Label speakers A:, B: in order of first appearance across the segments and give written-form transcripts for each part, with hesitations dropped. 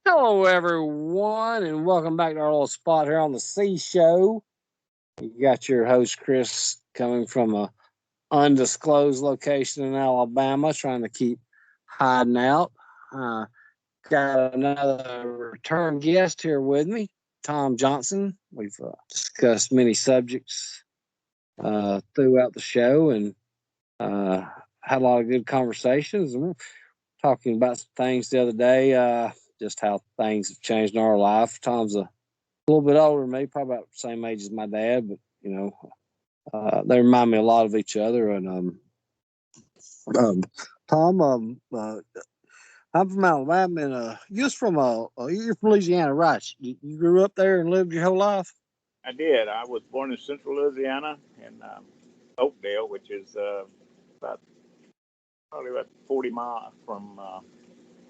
A: Hello, everyone, and welcome back to our little spot here on the C Show. You got your host, Chris, coming from a undisclosed location in Alabama, trying to keep hiding out. Got another return guest here with me, Tom Johnson. We've discussed many subjects throughout the show and had a lot of good conversations. And we're talking about some things the other day, just how things have changed in our life. Tom's a little bit older than me, probably about the same age as my dad, but they remind me a lot of each other. And Tom, I'm from Alabama, and you're from Louisiana, right? You grew up there and lived your whole life.
B: I did. I was born in Central Louisiana in Oakdale, which is probably about 40 miles from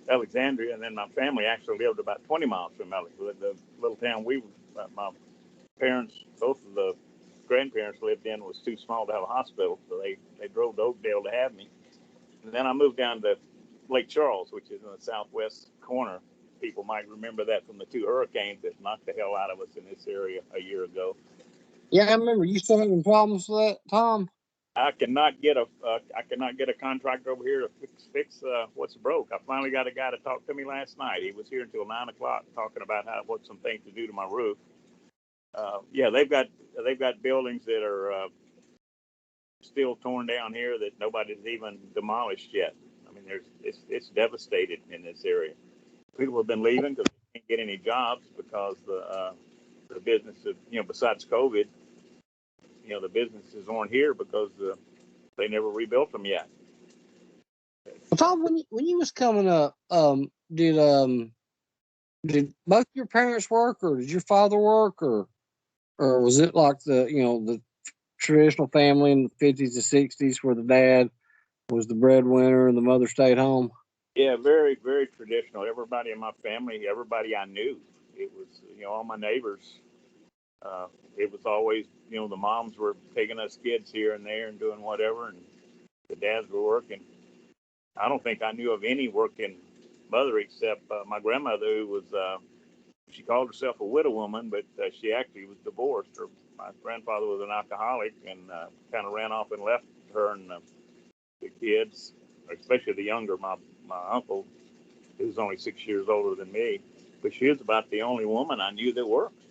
B: Alexandria, and then my family actually lived about 20 miles from Alexandria. The little town my parents, both of the grandparents lived in, was too small to have a hospital, so they drove to Oakdale to have me. And then I moved down to Lake Charles, which is in the southwest corner. People might remember that from the two hurricanes that knocked the hell out of us in this area a year ago.
A: Yeah, I remember. You still having problems with that, Tom?
B: I cannot get a contractor over here to fix what's broke. I finally got a guy to talk to me last night. He was here until 9 o'clock talking about what some things to do to my roof. Yeah, they've got buildings that are still torn down here that nobody's even demolished yet. I mean, it's devastated in this area. People have been leaving because they can't get any jobs because the business of, besides COVID, the businesses aren't here because they never rebuilt them yet.
A: Well, Tom, when you was coming up, did both your parents work, or did your father work, or was it like the traditional family in the 50s and 60s where the dad was the breadwinner and the mother stayed home?
B: Yeah, very, very traditional. Everybody in my family, everybody I knew, it was, all my neighbors. It was always, the moms were taking us kids here and there and doing whatever, and the dads were working. I don't think I knew of any working mother except my grandmother, who was, she called herself a widow woman, but she actually was divorced. My grandfather was an alcoholic and kind of ran off and left her and the kids, especially the younger, my uncle, who's only 6 years older than me. But she was about the only woman I knew that worked.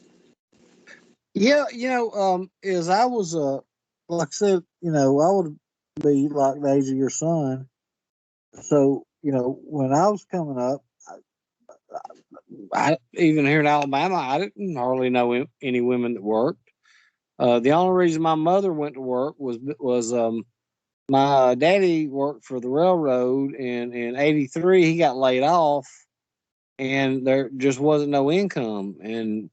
A: Yeah, as I was like I said, I would be like the age of your son. So, when I was coming up, I even here in Alabama, I didn't hardly know any women that worked. The only reason my mother went to work was my daddy worked for the railroad, and in '83 he got laid off, and there just wasn't no income, and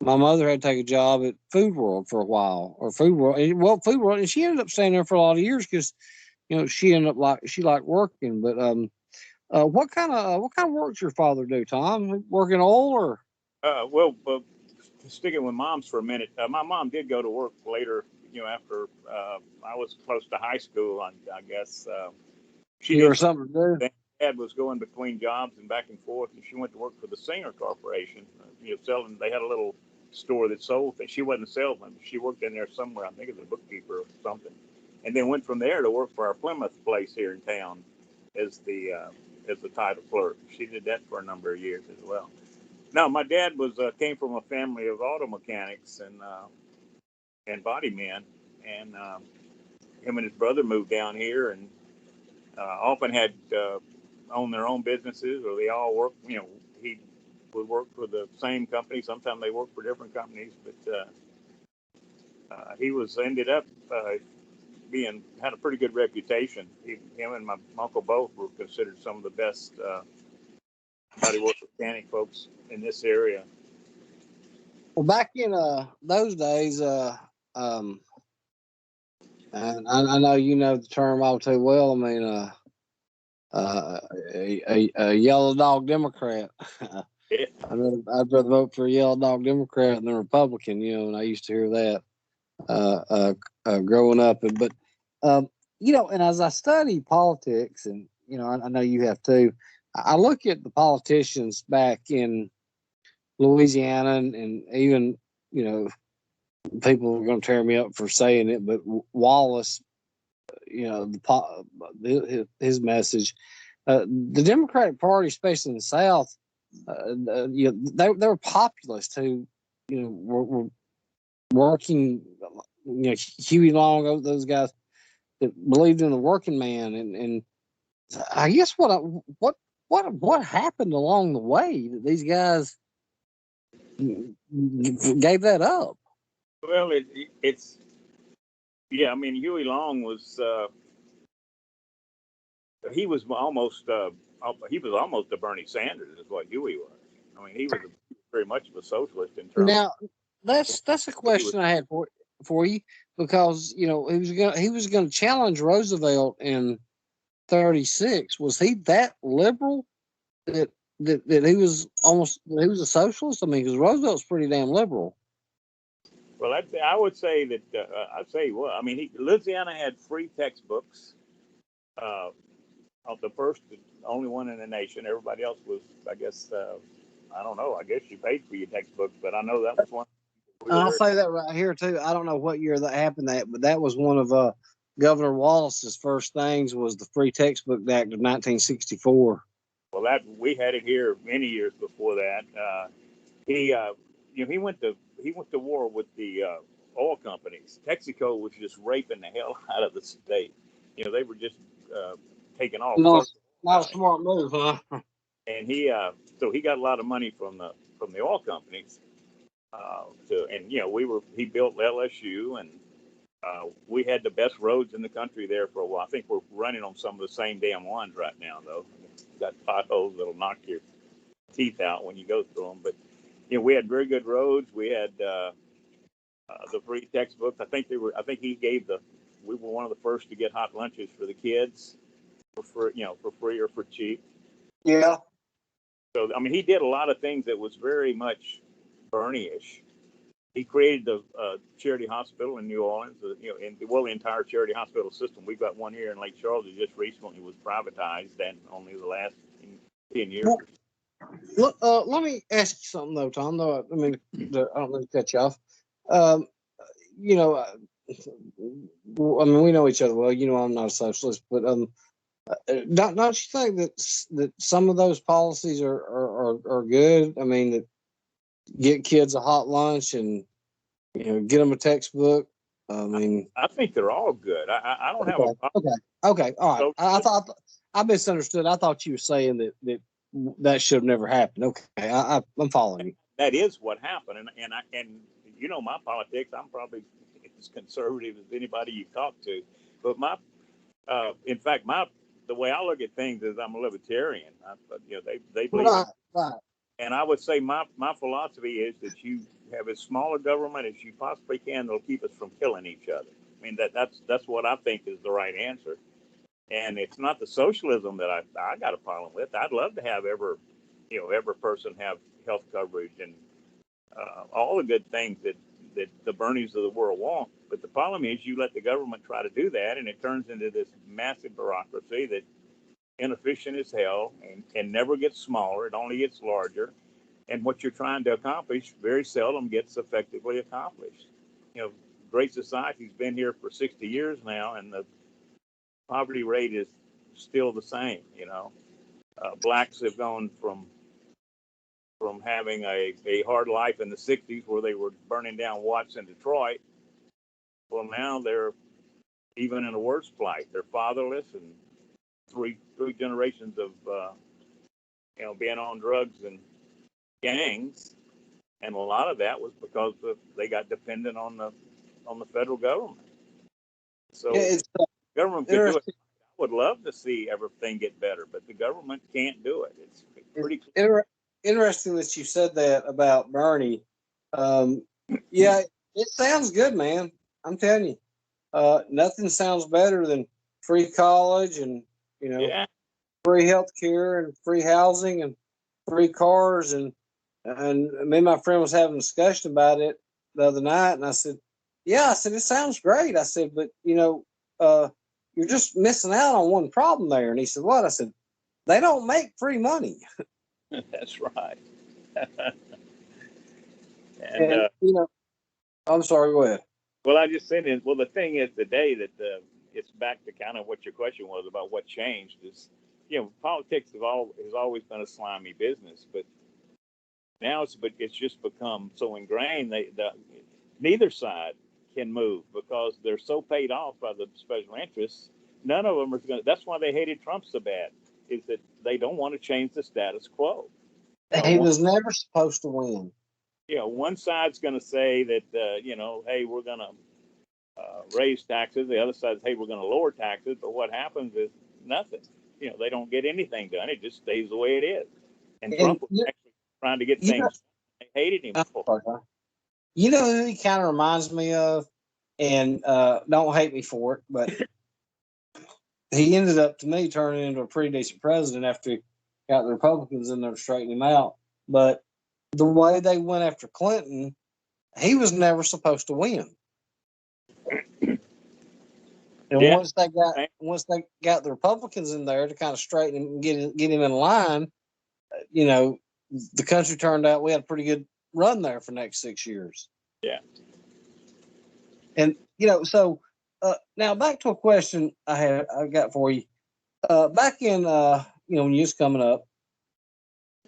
A: my mother had to take a job at Food World for a while, Food World, and she ended up staying there for a lot of years because she ended up she liked working. But what kind of work does your father do, Tom? Working oil or?
B: Well, sticking with moms for a minute, my mom did go to work later. After I was close to high school, I guess she
A: did something to do.
B: Dad was going between jobs and back and forth, and she went to work for the Singer Corporation. Selling. They had a little store that sold things. She wasn't a salesman. She worked in there somewhere. I think as a bookkeeper or something, and then went from there to work for our Plymouth place here in town as the title clerk. She did that for a number of years as well. No, my dad came from a family of auto mechanics and body men, and him and his brother moved down here and often had owned their own businesses, or they all worked. He would work for the same company. Sometimes they worked for different companies, but he ended up had a pretty good reputation. Him and my uncle both were considered some of the best bodywork mechanic folks in this area.
A: Well, back in those days, and I know you know the term all too well. I mean, a yellow dog Democrat.
B: Yeah.
A: I'd rather vote for a yellow dog Democrat than a Republican. And I used to hear that growing up. But And as I study politics, and I know you have too, I look at the politicians back in Louisiana, and even people are going to tear me up for saying it, but Wallace, his message, the Democratic Party, especially in the South, they were populists who were working. Huey Long, those guys that believed in the working man, and I guess what happened along the way that these guys gave that up.
B: Well, it's yeah. I mean, Huey Long was he was almost a Bernie Sanders, is what Huey was. I mean, he was very much of a socialist in terms.
A: Now, that's a question I had for you, because he was gonna challenge Roosevelt in 36. Was he that liberal that he was a socialist? I mean, because Roosevelt's pretty damn liberal.
B: Well, I would say that I'd say I mean, Louisiana had free textbooks. The first, only one in the nation. Everybody else was, I guess, I don't know. I guess you paid for your textbooks, but I know that was one.
A: I'll say that right here too. I don't know what year that happened, but that was one of Governor Wallace's first things, was the Free Textbook Act of 1964.
B: Well, we had it here many years before that. He went to war with the oil companies. Texaco was just raping the hell out of the state. They were just taking off.
A: Not a smart move, huh?
B: And he got a lot of money from the oil companies. He built LSU, and we had the best roads in the country there for a while. I think we're running on some of the same damn ones right now, though. Got potholes that'll knock your teeth out when you go through them. But we had very good roads. We had the free textbooks. I think we were one of the first to get hot lunches for the kids for free or for cheap.
A: Yeah.
B: So I mean, he did a lot of things that was very much Bernie-ish. He created the charity hospital in New Orleans. The entire charity hospital system. We've got one here in Lake Charles that just recently was privatized, and only the last 10 years.
A: Well, let me ask you something though, Tom. Though I mean, I don't mean to cut you off. I mean, we know each other well. I'm not a socialist, but don't you think that some of those policies are good? I mean, that get kids a hot lunch and get them a textbook. I mean,
B: I think they're all good. I don't have a
A: problem. Okay, all right. I thought I misunderstood. I thought you were saying that should have never happened. Okay, I'm following you.
B: That is what happened, and my politics. I'm probably as conservative as anybody you talk to, but in fact, the way I look at things is I'm a libertarian. They believe,
A: right.
B: And I would say my philosophy is that you have as small a government as you possibly can that'll keep us from killing each other. I mean, that's what I think is the right answer. And it's not the socialism that I got a problem with. I'd love to have every person have health coverage and all the good things that the Bernies of the world want. But the problem is you let the government try to do that, and it turns into this massive bureaucracy that inefficient as hell and never gets smaller. It only gets larger. And what you're trying to accomplish very seldom gets effectively accomplished. Great Society's been here for 60 years now, and the poverty rate is still the same. Blacks have gone from having a hard life in the 60s where they were burning down Watts in Detroit. Well, now they're even in a worse plight. They're fatherless, and three generations of being on drugs and gangs, and a lot of that was because they got dependent on the federal government. So government could do it. I would love to see everything get better, but the government can't do it. It's pretty
A: interesting that you said that about Bernie. Yeah, it sounds good, man. I'm telling you, nothing sounds better than free college and free health care and free housing and free cars. And me and my friend was having a discussion about it the other night, and I said, it sounds great. I said, but you're just missing out on one problem there. And he said, what? I said, they don't make free money.
B: That's right.
A: And I'm sorry, go ahead.
B: Well, I just said it. Well, the thing is today that it's back to kind of what your question was about what changed is, politics has always been a slimy business, but now it's just become so ingrained. Neither side can move because they're so paid off by the special interests. None of them are going to. That's why they hated Trump so bad, is that they don't want to change the status quo.
A: He was never supposed to win.
B: One side's going to say that, hey, we're going to raise taxes. The other side, hey, we're going to lower taxes. But what happens is nothing. They don't get anything done. It just stays the way it is. And Trump was actually trying to get things. They hated him for.
A: You know who he kind of reminds me of, and don't hate me for it, but he ended up, to me, turning into a pretty decent president after he got the Republicans in there to straighten him out. But the way they went after Clinton, he was never supposed to win. And once they got the Republicans in there to kind of straighten him and get him in line, the country turned out we had a pretty good run there for the next 6 years.
B: Yeah.
A: And so now back to a question I got for you. Back in when you was coming up,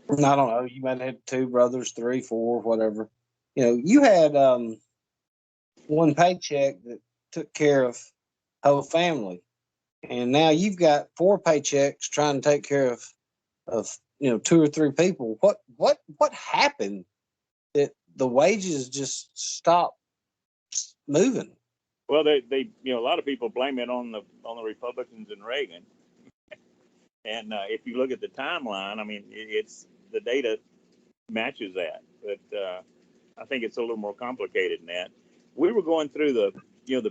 A: I don't know, you might have had 2 brothers, 3, 4, whatever. You had one paycheck that took care of whole family, and now you've got 4 paychecks trying to take care of 2 or 3 people. What happened that the wages just stopped moving?
B: Well, they a lot of people blame it on the Republicans and Reagan. And if you look at the timeline, I mean, it's the data matches that. But I think it's a little more complicated than that. We were going through the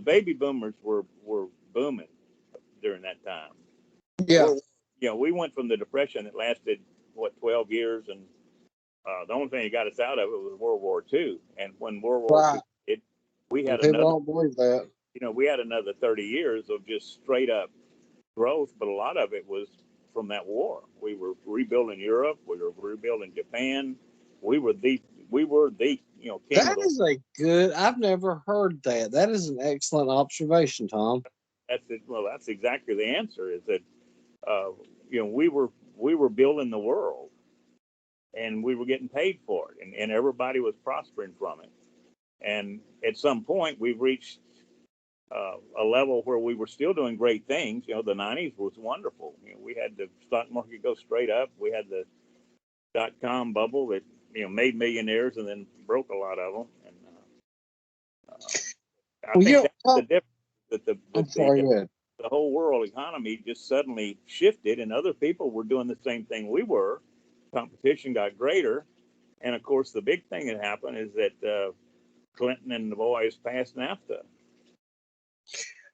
B: baby boomers were booming during that time.
A: Yeah.
B: We went from the Depression that lasted 12 years, and the only thing that got us out of it was World War II. And when World War II hit, we had
A: people don't believe that.
B: We had another 30 years of just straight up growth, but a lot of it was from that war. We were rebuilding Europe. We were rebuilding Japan. We were the king.
A: That is a good. I've never heard that. That is an excellent observation, Tom.
B: That's it. Well, that's exactly the answer. Is that we were building the world, and we were getting paid for it, and everybody was prospering from it. And at some point, we've reached a level where we were still doing great things. The 90s was wonderful. We had the stock market go straight up. We had the .com bubble that made millionaires and then broke a lot of them. And I think that's the difference. That the whole world economy just suddenly shifted, and other people were doing the same thing we were. Competition got greater, and of course, the big thing that happened is that Clinton and the boys passed NAFTA.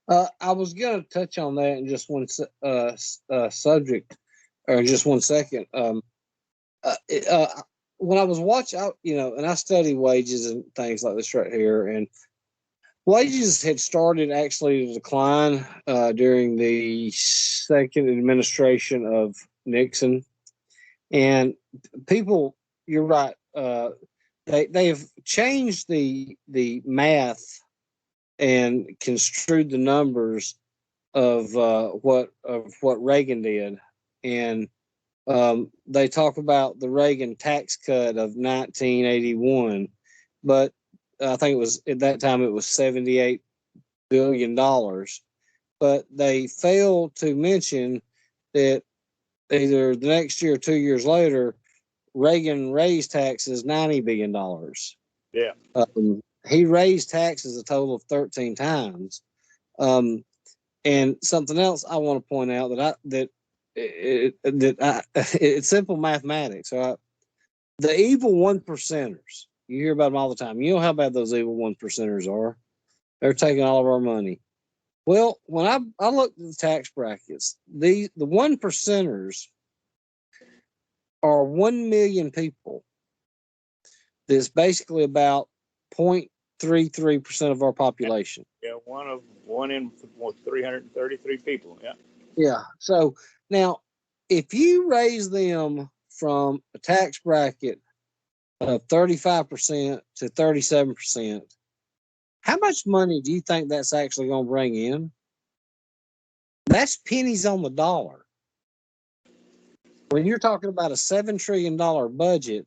A: I was going to touch on that in just one subject, or just 1 second. When I was watching, and I study wages and things like this right here, and wages had started actually to decline during the second administration of Nixon, and people, you're right, they've changed the math and construed the numbers of what Reagan did, and they talk about the Reagan tax cut of 1981, but I think it was at that time it was $78 billion. But they failed to mention that either the next year or 2 years later, Reagan raised taxes $90 billion.
B: Yeah.
A: He raised taxes a total of 13 times. And something else I want to point out it's simple mathematics. Right? The evil 1%ers, you hear about them all the time. You know how bad those evil 1%ers are. They're taking all of our money. Well, when I looked at the tax brackets, the 1%ers are 1 million people. That's basically about 0.33% of our population.
B: Yeah, one in 333 people. Yeah.
A: Yeah. So now, if you raise them from a tax bracket of 35% to 37%, how much money do you think that's actually going to bring in? That's pennies on the dollar. When you're talking about a $7 trillion budget,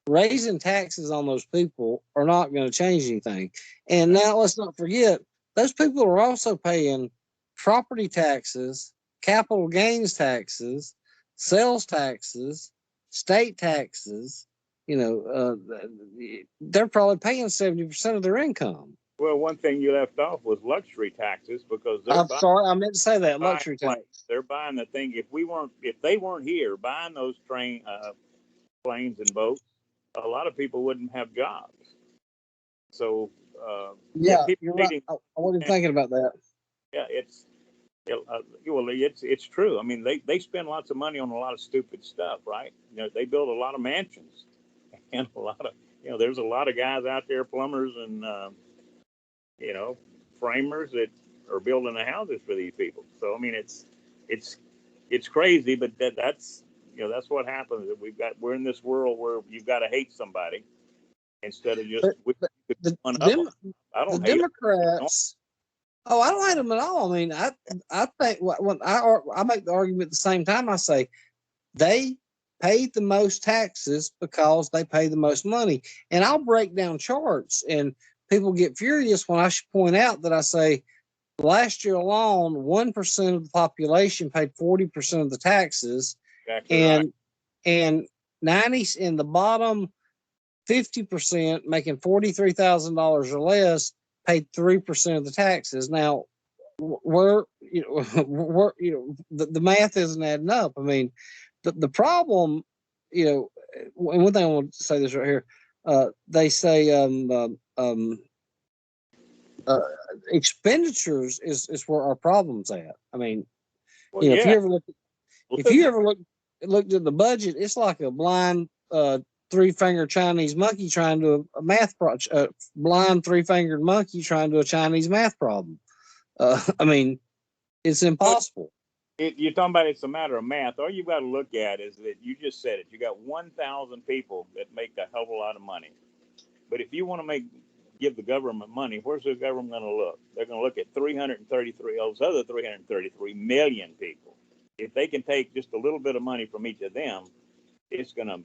A: raising taxes on those people are not going to change anything. And now let's not forget, those people are also paying property taxes, capital gains taxes, sales taxes, state taxes. They're probably paying 70% of their income.
B: Well, one thing you left off was luxury taxes because
A: I'm sorry, I meant to say that
B: buying
A: luxury
B: planes.
A: tax.
B: They're buying the thing. If they weren't here buying those planes and boats, a lot of people wouldn't have jobs. So yeah,
A: Yeah,
B: people
A: you're right.
B: needing.
A: I wasn't thinking about that.
B: Yeah, it's true. I mean, they spend lots of money on a lot of stupid stuff, right? They build a lot of mansions, and a lot of there's a lot of guys out there, plumbers and framers that are building the houses for these people. So I mean, it's crazy, but that's what happens. We're in this world where you've got to hate somebody instead of just
A: The,
B: one of them.
A: Dem-
B: I
A: the
B: don't hate them.
A: Democrats. Oh, I don't hate them at all. I mean, I think when I make the argument at the same time, I say they paid the most taxes because they pay the most money, and I'll break down charts, and people get furious when I should point out that I say last year alone, 1% of the population paid 40% of the taxes,
B: Exactly right.
A: and 90 in the bottom 50% making $43,000 or less paid 3% of the taxes. Now, the math isn't adding up. I mean, the problem, and one thing I want to say this right here, they say expenditures is where our problem's at. I mean,
B: Well, yeah.
A: if you ever looked at the budget, it's like a blind three-fingered Chinese monkey trying to a math project. Blind three-fingered monkey trying to a Chinese math problem. I mean, it's impossible.
B: You're talking about it's a matter of math. All you've got to look at is that you just said it. You got 1,000 people that make a hell of a lot of money. But if you want to give the government money, where's the government going to look? They're going to look at 333 those other 333 million people. If they can take just a little bit of money from each of them, it's going to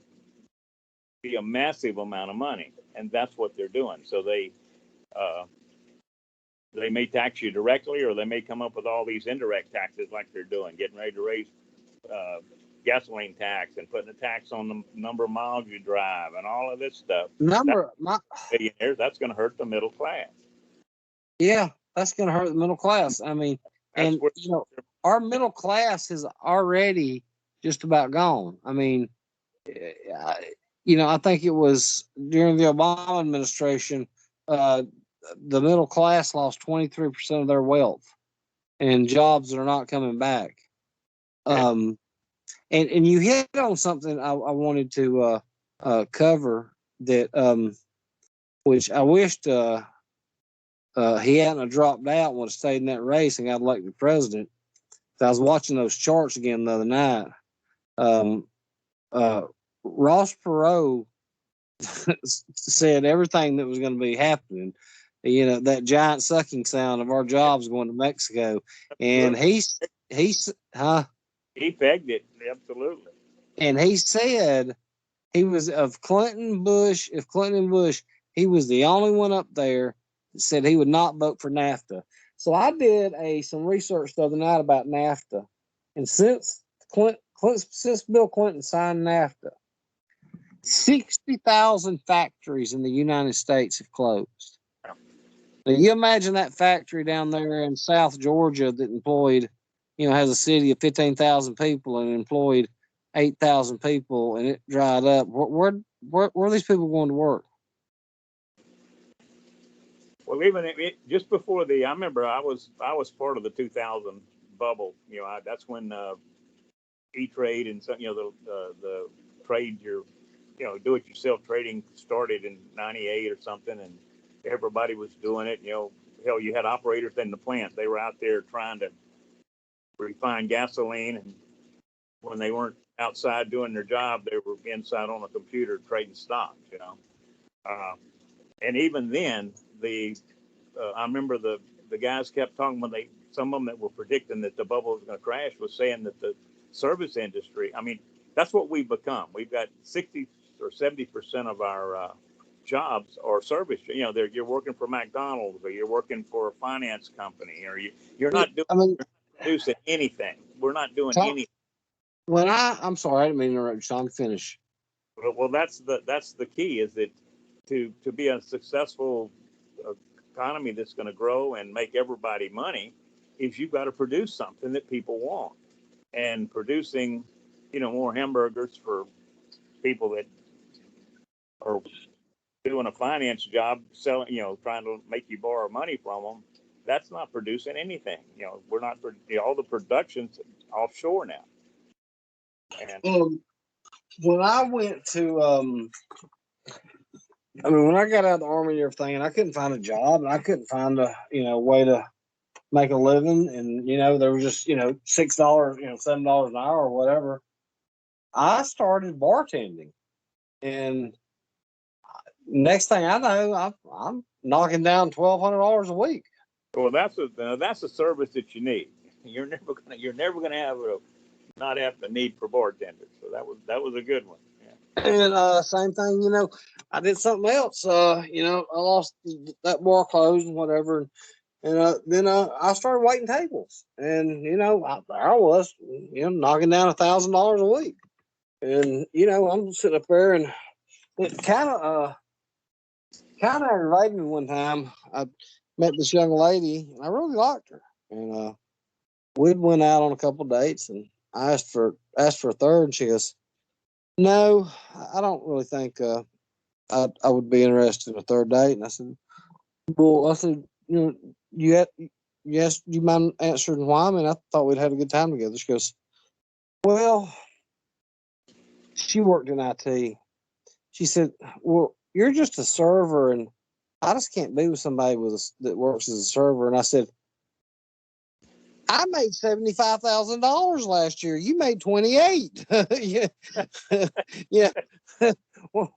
B: be a massive amount of money, and that's what they're doing. So they may tax you directly, or they may come up with all these indirect taxes like they're doing, getting ready to raise gasoline tax and putting a tax on the number of miles you drive and all of this stuff. Millionaires, that's going to hurt the middle class.
A: Yeah, that's going to hurt the middle class. I mean, our middle class is already just about gone. I mean, I think it was during the Obama administration, the middle class lost 23% of their wealth, and jobs are not coming back. And you hit on something I wanted to cover that, which I wished he hadn't dropped out and would have stayed in that race and got elected president. So I was watching those charts again the other night. Ross Perot said everything that was going to be happening. That giant sucking sound of our jobs going to Mexico, and he
B: pegged it absolutely.
A: And he said he was of Clinton and Bush. If Clinton and Bush, he was the only one up there that said he would not vote for NAFTA. So I did some research the other night about NAFTA, and since Bill Clinton signed NAFTA, 60,000 factories in the United States have closed. Now, you imagine that factory down there in South Georgia that employed, has a city of 15,000 people and employed 8,000 people, and it dried up. Where are these people going to work?
B: Well, even just before I remember I was part of the 2000 bubble. That's when E-Trade and some, the trade do-it-yourself trading started in '98 or something, and everybody was doing it. hell, you had operators in the plant. They were out there trying to refine gasoline, and when they weren't outside doing their job, they were inside on a computer trading stocks. And even then, I remember the guys kept talking when some of them that were predicting that the bubble was going to crash was saying that the service industry. I mean, that's what we've become. We've got 60 or 70% of our jobs are service. You're working for McDonald's, or you're working for a finance company, or you're not doing.
A: I mean,
B: producing anything. We're not doing
A: Tom,
B: anything.
A: I'm sorry, I didn't mean to interrupt you, Sean. Finish.
B: Well, that's the key, is that to be a successful economy that's going to grow and make everybody money, is you've got to produce something that people want. And producing, more hamburgers for people that are doing a finance job, selling, trying to make you borrow money from them, that's not producing anything. We're not, all the production's offshore now. And
A: when I went to, when I got out of the Army and everything, and I couldn't find a job, and I couldn't find a, way to make a living, and, there was just, $6, $7 an hour or whatever. I started bartending, and next thing I know, I'm knocking down $1,200 a week.
B: Well, that's a service that you need. You're never gonna not have the need for bartenders. So that was a good one. Yeah.
A: And same thing, I did something else. I lost that bar closed and whatever, and then I started waiting tables, and I was knocking down $1,000 a week, and I'm sitting up there, and it kind of aggravated me one time. I met this young lady, and I really liked her, and we went out on a couple of dates, and I asked for a third, and she goes, "No, I don't really think I would be interested in a third date." And I said, "Well," yes, do you mind answering why? I mean, I thought we'd had a good time together. She goes, "Well," she worked in IT. She said, "Well, you're just a server, and I just can't be with somebody that works as a server." And I said, "I made $75,000 last year. You made 28. Yeah, yeah. Well,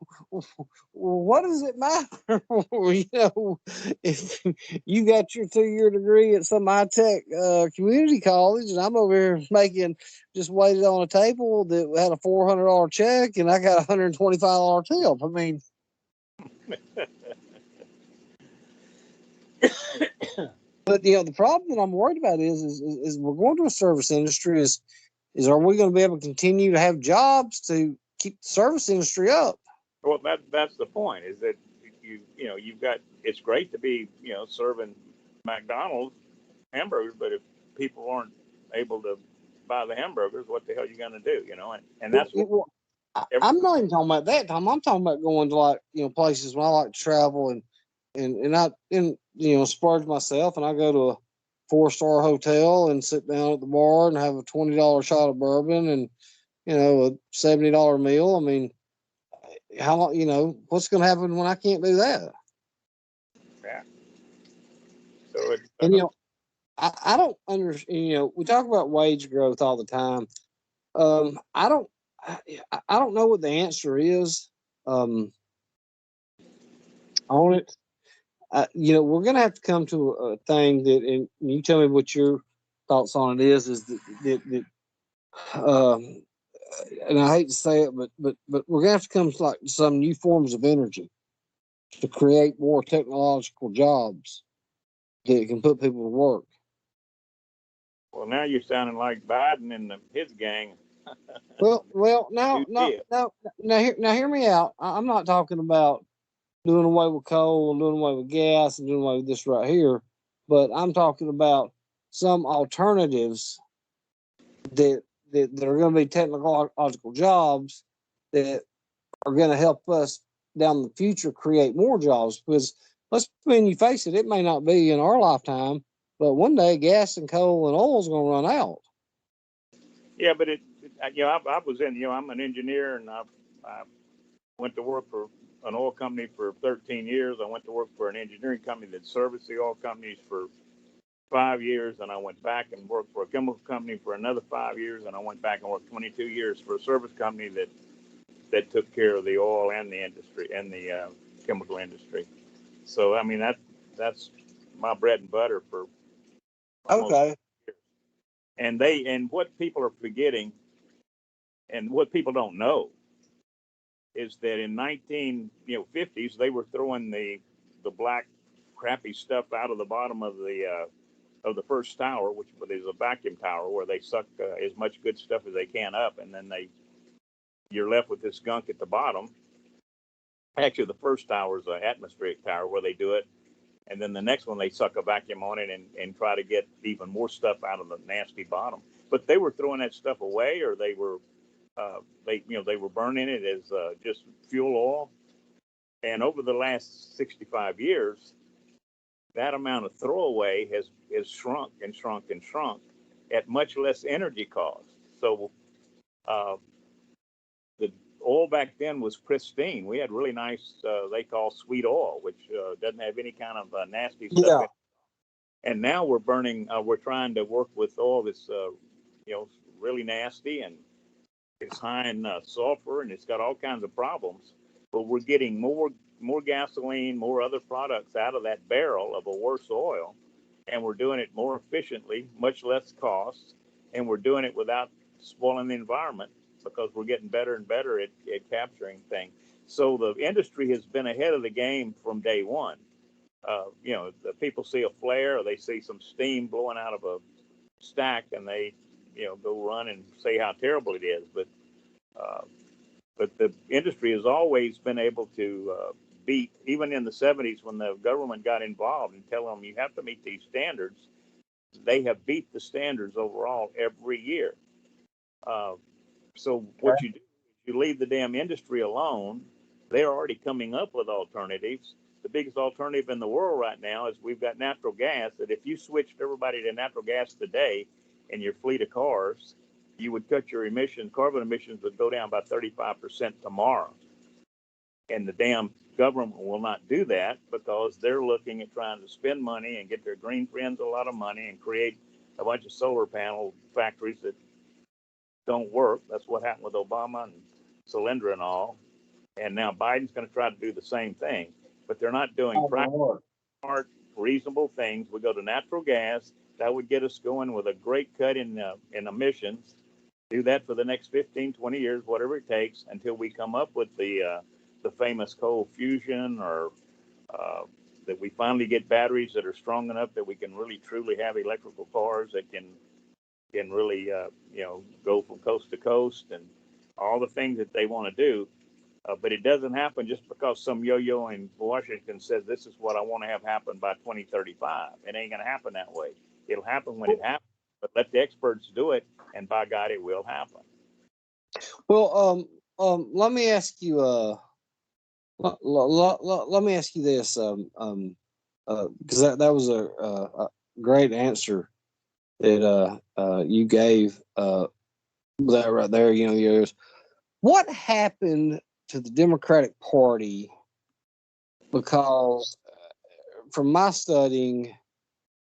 A: what does it matter? If you got your 2-year degree at some high tech community college, and I'm over here just waited on a table that had a $400 check, and I got a $125 tip. I mean." But the problem that I'm worried about is we're going to a service industry. Is are we going to be able to continue to have jobs to keep the service industry up?
B: Well, that's the point. Is that you've got, it's great to be serving McDonald's hamburgers, but if people aren't able to buy the hamburgers, what the hell are you going to do? And that's what
A: I'm not even talking about that, Tom. I'm talking about going to places when I like to travel and I splurge myself, and I go to a 4-star hotel and sit down at the bar and have a $20 shot of bourbon and a $70 meal. I mean, how long? What's going to happen when I can't do that?
B: Yeah. So
A: and I don't understand. We talk about wage growth all the time. I don't know what the answer is on it. We're going to have to come to a thing that, and you tell me what your thoughts on it is that and I hate to say it, but we're going to have to come to some new forms of energy to create more technological jobs that can put people to work.
B: Well, now you're sounding like Biden and his gang.
A: Well, now hear me out. I'm not talking about doing away with coal and doing away with gas and doing away with this right here, but I'm talking about some alternatives that are going to be technological jobs that are going to help us down the future create more jobs. Because you face it, it may not be in our lifetime, but one day gas and coal and oil is going to run out.
B: Yeah, but I was I'm an engineer, and I went to work for an oil company for 13 years. I went to work for an engineering company that serviced the oil companies for 5 years, and I went back and worked for a chemical company for another 5 years, and I went back and worked 22 years for a service company that took care of the oil and the industry and the chemical industry. So I mean that's my bread and butter for almost
A: Okay.
B: years. And what people are forgetting, and what people don't know, is that in 1950s they were throwing the black crappy stuff out of the bottom of the first tower, which is a vacuum tower where they suck as much good stuff as they can up, and then you're left with this gunk at the bottom. Actually, the first tower is an atmospheric tower where they do it, and then the next one they suck a vacuum on it and try to get even more stuff out of the nasty bottom. But they were throwing that stuff away, or they were they were burning it as just fuel oil. And over the last 65 years, that amount of throwaway has shrunk and shrunk and shrunk at much less energy cost. So the oil back then was pristine. We had really nice, they call sweet oil, which doesn't have any kind of nasty stuff
A: Yeah.
B: in it. And now we're burning, we're trying to work with oil that's, really nasty, and it's high in sulfur, and it's got all kinds of problems. But we're getting more gasoline, more other products out of that barrel of a worse oil, and we're doing it more efficiently, much less cost, and we're doing it without spoiling the environment because we're getting better and better at capturing things. So the industry has been ahead of the game from day one. The people see a flare, or they see some steam blowing out of a stack, and they, go run and say how terrible it is. But the industry has always been able to beat, even in the 70s when the government got involved and tell them you have to meet these standards. They have beat the standards overall every year. So what you do, you leave the damn industry alone. They're already coming up with alternatives. The biggest alternative in the world right now is we've got natural gas, that if you switched everybody to natural gas today in your fleet of cars, you would cut your carbon emissions would go down by 35% tomorrow. And the damn government will not do that because they're looking at trying to spend money and get their green friends a lot of money and create a bunch of solar panel factories that don't work. That's what happened with Obama and Solyndra and all. And now Biden's going to try to do the same thing, but they're not doing practical, smart, reasonable things. We go to natural gas. That would get us going with a great cut in emissions. Do that for the next 15, 20 years, whatever it takes, until we come up with the famous cold fusion, or that we finally get batteries that are strong enough that we can really truly have electrical cars that can really go from coast to coast, and all the things that they want to do. But it doesn't happen just because some yo-yo in Washington says this is what I want to have happen by 2035. It ain't going to happen that way. It'll happen when it happens, but let the experts do it, and by God, it will happen.
A: Well, let me ask you. Let me ask you this. Because that was a great answer that you gave. That right there. Yours. What happened to the Democratic Party? Because from my studying,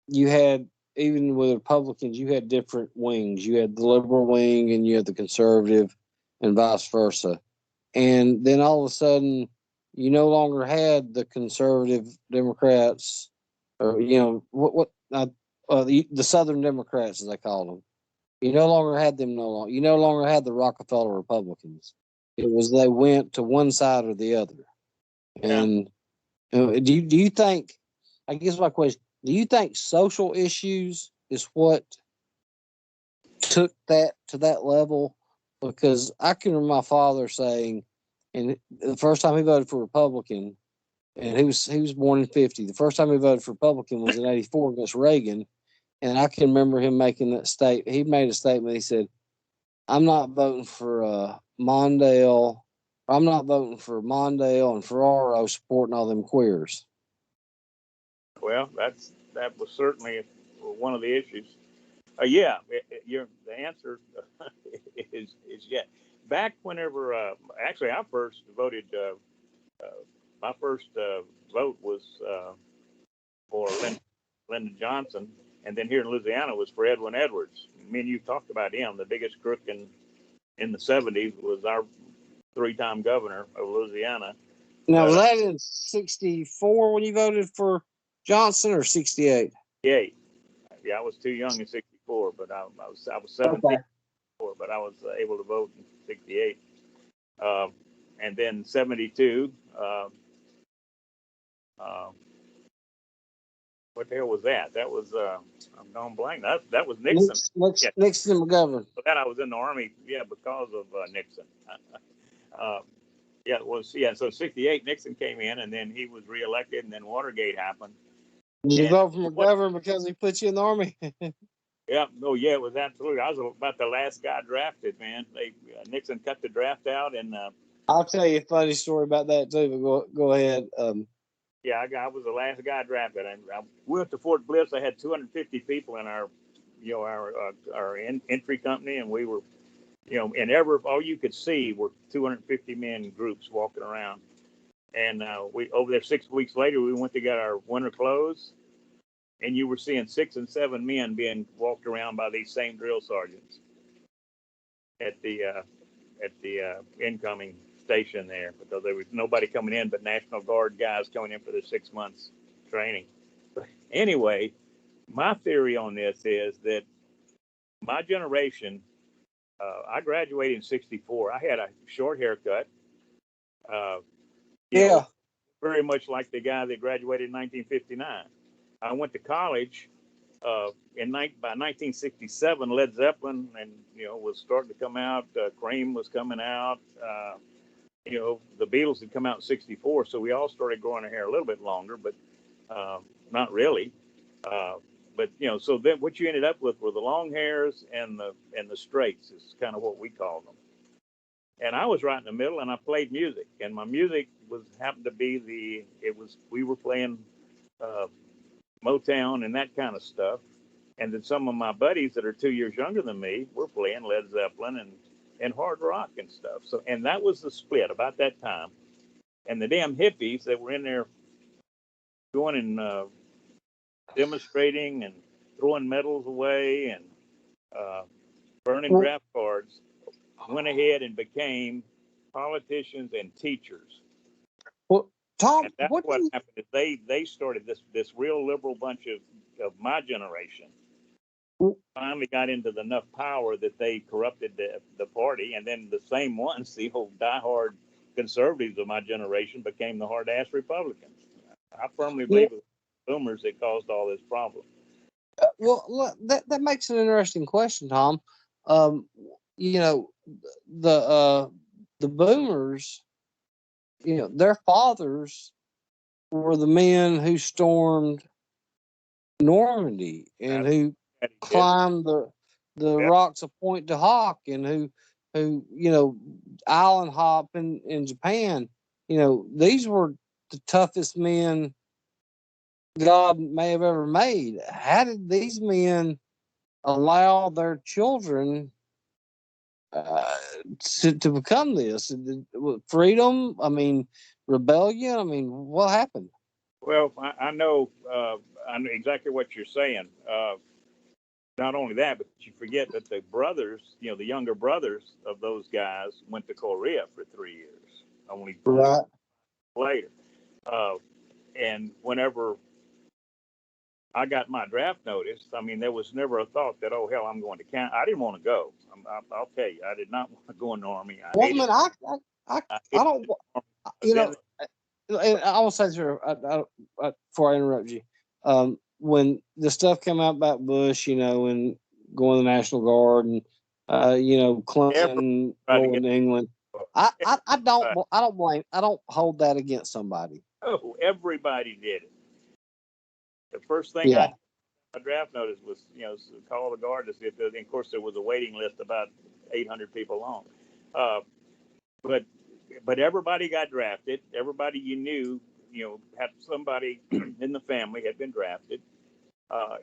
A: you had, even with Republicans, you had different wings. You had the liberal wing and you had the conservative, and vice versa. And then all of a sudden, you no longer had the conservative Democrats, or the Southern Democrats, as they called them. You no longer had them. You no longer had the Rockefeller Republicans. It was they went to one side or the other. And do you think? I guess my question: do you think social issues is what took that to that level? Because I can remember my father saying, and the first time he voted for Republican, and he was born in 50. The first time he voted for Republican was in 84 against Reagan. And I can remember him making that statement. He made a statement. He said, I'm not voting for Mondale. I'm not voting for Mondale and Ferraro supporting all them queers.
B: Well, that was certainly one of the issues. The answer is yes. Back whenever, actually, I first voted my first vote was for Lyndon Johnson, and then here in Louisiana was for Edwin Edwards. Me and you talked about him. The biggest crook in the 70s was our 3-time governor of Louisiana.
A: Now, was that in 64 when you voted for Johnson, or 68?
B: Yeah, I was too young in 64, but I was 17,
A: Okay.
B: but I was able to vote in 68. And then 72, what the hell was that? That was, I'm going blank. That was Nixon. Yeah.
A: Nixon and McGovern.
B: But then I was in the Army, because of Nixon. It was, so 68, Nixon came in, and then he was reelected, and then Watergate happened.
A: Did you vote for McGovern because he put you in the Army?
B: Yeah, it was absolutely. I was about the last guy drafted, man. Nixon cut the draft out, and
A: I'll tell you a funny story about that too. But go ahead.
B: I was the last guy drafted. I went to Fort Bliss. I had 250 people in our, our entry company, and we were, and all you could see were 250 men groups walking around. And we over there 6 weeks later, we went to get our winter clothes, and you were seeing 6 and 7 men being walked around by these same drill sergeants at the incoming station there, because there was nobody coming in but National Guard guys coming in for their 6 months training. But anyway, my theory on this is that my generation, I graduated in 64. I had a short haircut. Very much like the guy that graduated in 1959. I went to college by 1967. Led Zeppelin was starting to come out. Cream was coming out. The Beatles had come out in 64, so we all started growing our hair a little bit longer, but not really. So then what you ended up with were the long hairs and the straights is kind of what we call them. And I was right in the middle, and I played music, and my music happened to be we were playing Motown and that kind of stuff. And then some of my buddies that are 2 years younger than me were playing Led Zeppelin and hard rock and stuff. So, and that was the split about that time. And the damn hippies that were in there going and demonstrating and throwing medals away and burning draft cards went ahead and became politicians and teachers.
A: Well, Tom,
B: and that's what happened is they started this real liberal bunch of my generation. Finally got into enough power that they corrupted the party, and then the same ones, the old diehard conservatives of my generation, became the hard-ass Republicans. I firmly believe it was boomers that caused all this problem.
A: Well, that makes an interesting question, Tom. The boomers, their fathers were the men who stormed Normandy and who climbed the rocks of Point du Hoc, and who island hop in Japan. These were the toughest men God may have ever made. How did these men allow their children to become this? Freedom? I mean, rebellion? I mean, what happened?
B: Well, I know exactly what you're saying. Not only that, but you forget that the brothers, the younger brothers of those guys went to Korea for 3 years, only later. And whenever I got my draft notice, I mean, there was never a thought that, oh, hell, I'm going to Canada. I didn't want to go. I'll tell you, I did not want to go in the Army.
A: I don't, and I will say this before I interrupt you. When the stuff came out about Bush, and going to the National Guard, and Clinton going to England, I don't blame. I don't hold that against somebody.
B: Oh, everybody did it. The first thing I did, my draft notice was, call the guard to see if of course there was a waiting list about 800 people long. But everybody got drafted. Everybody you knew, had somebody in the family had been drafted.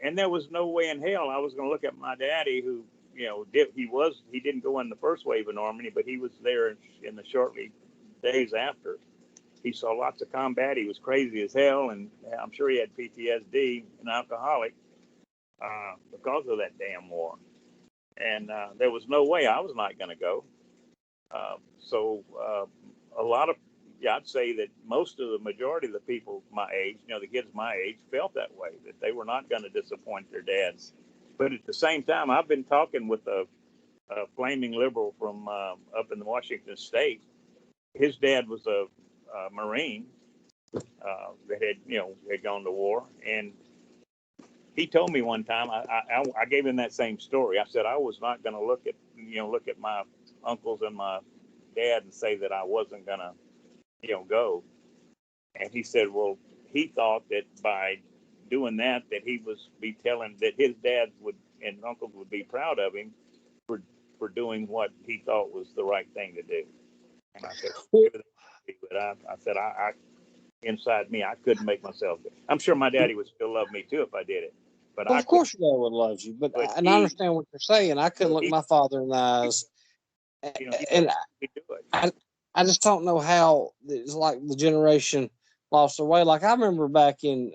B: And there was no way in hell I was going to look at my daddy, who, he didn't go in the first wave of Normandy, but he was there in the shortly days after. he saw lots of combat. He was crazy as hell, and I'm sure he had PTSD, an alcoholic, because of that damn war. And there was no way I was not going to go. So a lot of, yeah, I'd say that most of the majority of the people my age, the kids my age, felt that way, that they were not going to disappoint their dads. But at the same time, I've been talking with a flaming liberal from up in Washington State. His dad was a Marine that had gone to war, and he told me one time. I gave him that same story. I said I was not going to look at my uncles and my dad and say that I wasn't going to go. And he said, well, he thought that by doing that he was be telling that his dad would and uncles would be proud of him for doing what he thought was the right thing to do. And I said, but I said, I inside me, I couldn't make myself do it. I'm sure my daddy would still love me too if I did it. But
A: well, of course your dad would love you, but I understand what you're saying. I couldn't look my father in the eyes, and I just don't know how it's like the generation lost their way. Like I remember back in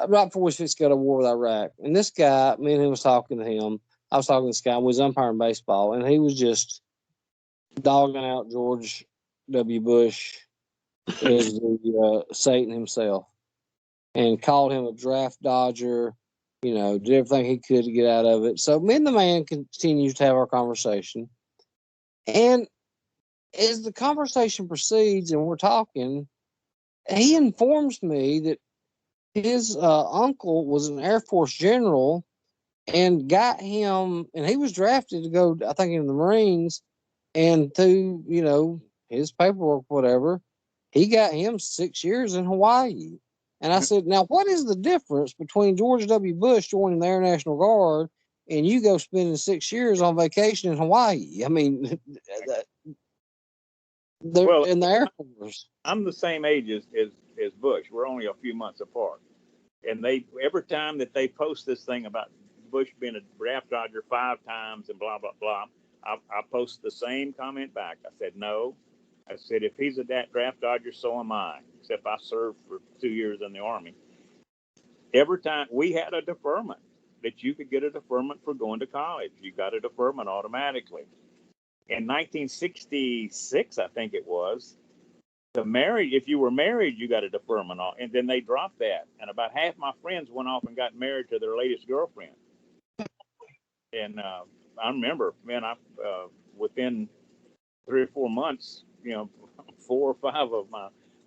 A: right before we fixed to go to war with Iraq, and this guy, me and him was talking to him. I was talking to this guy. We was umpiring baseball, and he was just dogging out George W. Bush as the Satan himself, and called him a draft dodger. Did everything he could to get out of it. So me and the man continued to have our conversation, and as the conversation proceeds and we're talking, he informs me that his uncle was an Air Force general and got him, and he was drafted to go, I think, in the Marines, and through, his paperwork, whatever, he got him 6 years in Hawaii. And I said, now, what is the difference between George W. Bush joining the Air National Guard and you go spending 6 years on vacation in Hawaii? I mean, they're in the Air Force.
B: I'm the same age as Bush. We're only a few months apart. And every time that they post this thing about Bush being a draft dodger 5 times and blah, blah, blah, I post the same comment back. I said, no. I said, if he's a draft dodger, so am I, except I served for 2 years in the Army. Every time we had a deferment that you could get a deferment for going to college. You got a deferment automatically. In 1966, I think it was, if you were married, you got a deferment, and then they dropped that. And about half my friends went off and got married to their latest girlfriend. And I remember, man, within 3 or 4 months, 4 or 5 of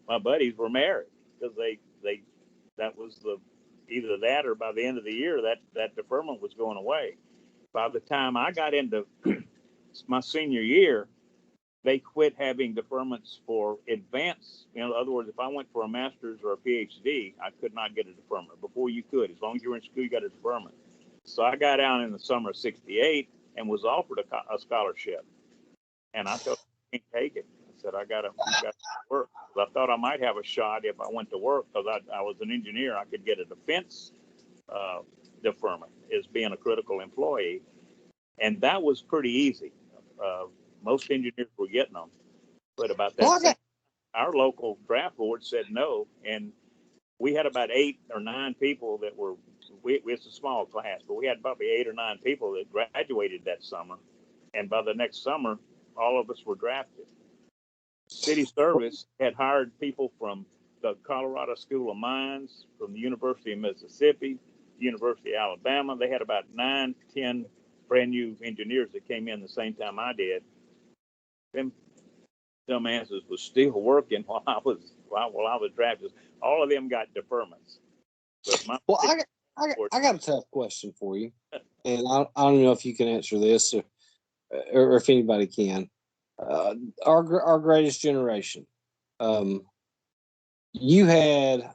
B: my buddies were married because that was either that or by the end of the year that deferment was going away. By the time I got into my senior year, they quit having deferments for advanced. In other words, if I went for a master's or a PhD, I could not get a deferment. Before you could. As long as you were in school, you got a deferment. So I got out in the summer of '68 and was offered a scholarship. And I thought, I can't take it. I said, I got to work. I thought I might have a shot if I went to work because I was an engineer. I could get a defense deferment as being a critical employee. And that was pretty easy. Most engineers were getting them. But about that, our local draft board said no. And we had about 8 or 9 people that were, it's a small class, but we had probably 8 or 9 people that graduated that summer. And by the next summer, all of us were drafted. City Service had hired people from the Colorado School of Mines, from the University of Mississippi, University of Alabama. They had about 9, 10 brand new engineers that came in the same time I did. Them dumbasses was still working while I was drafted. All of them got deferments.
A: Well, I got a tough question for you, and I don't know if you can answer this or if anybody can. Our greatest generation. You had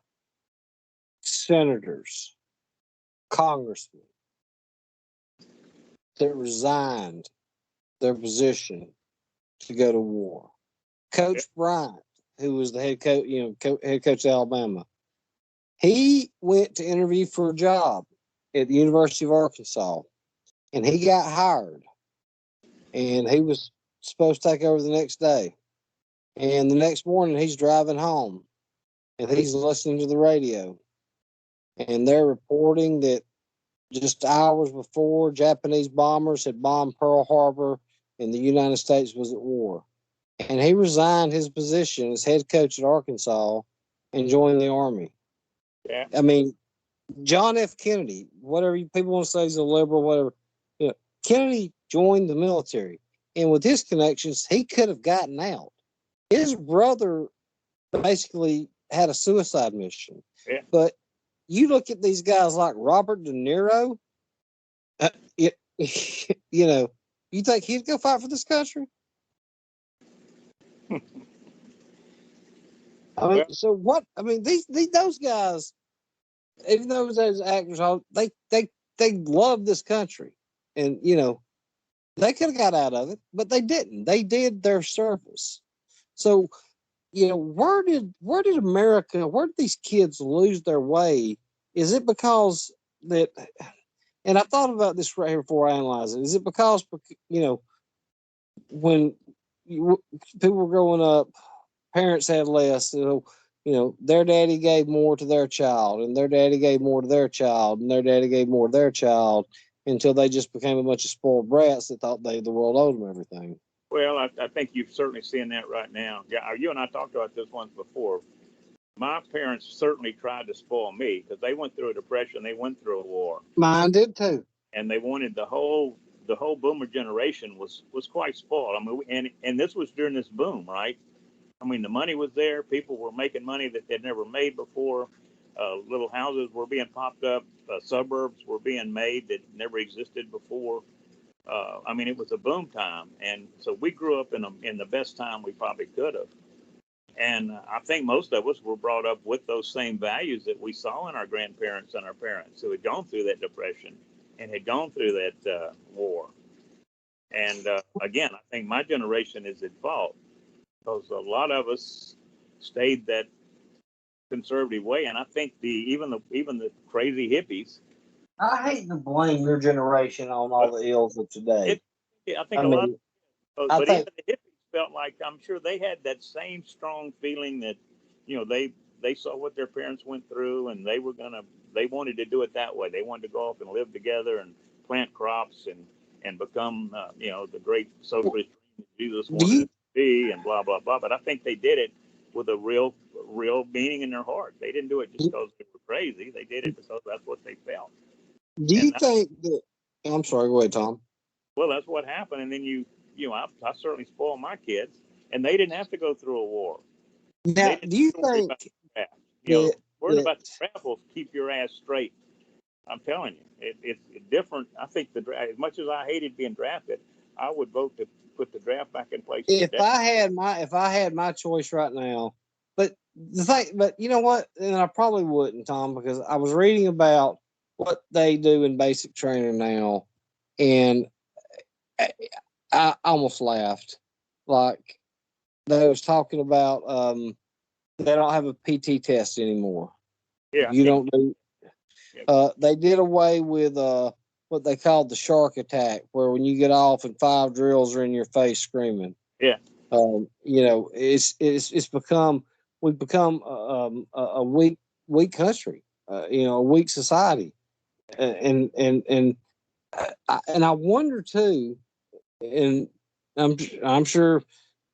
A: senators, congressmen that resigned their position to go to war. Coach Bryant, who was the head coach, head coach of Alabama, he went to interview for a job at the University of Arkansas, and he got hired, and he was supposed to take over the next day. And the next morning, he's driving home and he's listening to the radio. And they're reporting that just hours before, Japanese bombers had bombed Pearl Harbor and the United States was at war. And he resigned his position as head coach at Arkansas and joined the Army.
B: Yeah.
A: I mean, John F. Kennedy, whatever people want to say, he's a liberal, whatever. You know, Kennedy joined the military, and with his connections, he could have gotten out. His brother basically had a suicide mission.
B: Yeah.
A: But you look at these guys like Robert De Niro, you know, you think he'd go fight for this country? I mean, so what? I mean, those guys, even though those actors, they love this country, and you know, they could have got out of it, but they didn't. They did their service. So, you know, where did America? Where did these kids lose their way? Is it because that? And I thought about this right here before I analyze it. Is it because, you know, when people were growing up, parents had less, so, you know, their daddy gave more to their child, and their daddy gave more to their child, and their daddy gave more to their child, until they just became a bunch of spoiled brats that thought the world owed them everything.
B: Well, I think you've certainly seen that right now. Yeah, you and I talked about this once before. My parents certainly tried to spoil me because they went through a depression, they went through a war.
A: Mine did too.
B: And they wanted the whole boomer generation was quite spoiled. I mean, and this was during this boom, right? I mean, the money was there. People were making money that they'd never made before. Little houses were being popped up. Suburbs were being made that never existed before. I mean, it was a boom time, and so we grew up in the best time we probably could have. And I think most of us were brought up with those same values that we saw in our grandparents and our parents who had gone through that depression and had gone through that war. And again, I think my generation is at fault because a lot of us stayed that conservative way, and I think even the crazy hippies.
A: I hate to blame your generation on all the ills of today.
B: I think a lot. But
A: I
B: even
A: think
B: the hippies felt like, I'm sure they had that same strong feeling that, you know, they saw what their parents went through and they wanted to do it that way. They wanted to go off and live together and plant crops and become, you know, the great socialist dream that Jesus wanted to be and blah, blah, blah. But I think they did it with a real meaning in their heart. They didn't do it just because they were crazy. They did it because that's what they felt.
A: Do you think that? I'm sorry, go ahead, Tom.
B: Well, that's what happened. And then you know, I certainly spoiled my kids, and they didn't have to go through a war.
A: Now, do you think
B: worrying about the draft will keep your ass straight? I'm telling you, it's different. I think as much as I hated being drafted, I would vote to put the draft back in place.
A: If I had my choice right now, but you know what? And I probably wouldn't, Tom, because I was reading about what they do in basic training now, and I almost laughed. Like they was talking about they don't have a PT test anymore.
B: Yeah,
A: you don't do. They did away with what they called the shark attack, where when you get off and 5 drills are in your face screaming.
B: Yeah.
A: You know, we've become a weak country. You know, a weak society, and I wonder too, and I'm sure